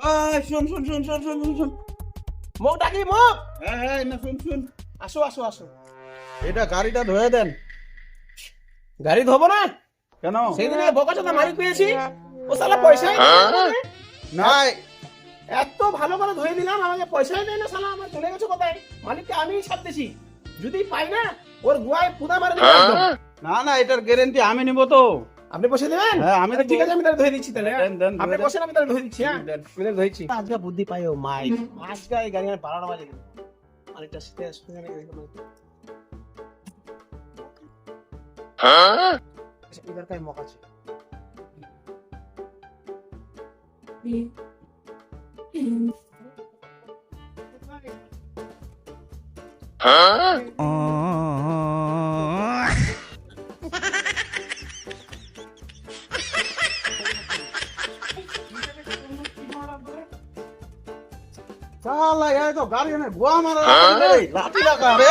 শুন শুন শুন শুন শুন শুন শুন মোক ডাকি মোক হ্যাঁ না শুন শুন আসো আসো আসো এটা গাড়িটা ধুয়ে দেন। গাড়ি ধোবো না কেন? সেদিনে বকাচোদা মালিক পেয়েছি ও শালা পয়সাই দেয় না আমাকে। নাই এত ভালো করে ধুয়ে দিলাম আমাকে পয়সাই দেয় না শালা আমার চলে গেছে কোথায় মালিককে আমিই ছাড়তেছি যদি পাই না ওর গুয়ায় পুদা মারে দেবো একদম। না না এটার গ্যারেন্টি আমি নিব তো। আপনি বসে দেবেন হ্যাঁ, আমি আরে দেবো। ঠিক আছে আমি তাহলে ধুয়ে দিচ্ছি তাহলে দেন, দেন, আপনি ধুয়ে বসেন আমি তাহলে ধুয়ে দিচ্ছি হ্যাঁ দেন। আমি তাহলে ধুয়েছি আজকে বুদ্ধি পাই ও মাই আজকে এই গাড়ি আমি পালানো বাজে মালিকটা সাথে আসবে না इधर का ही मौका चाहिए साला ये तो गाड़ी में बुआ मारा लाठी लगा रे।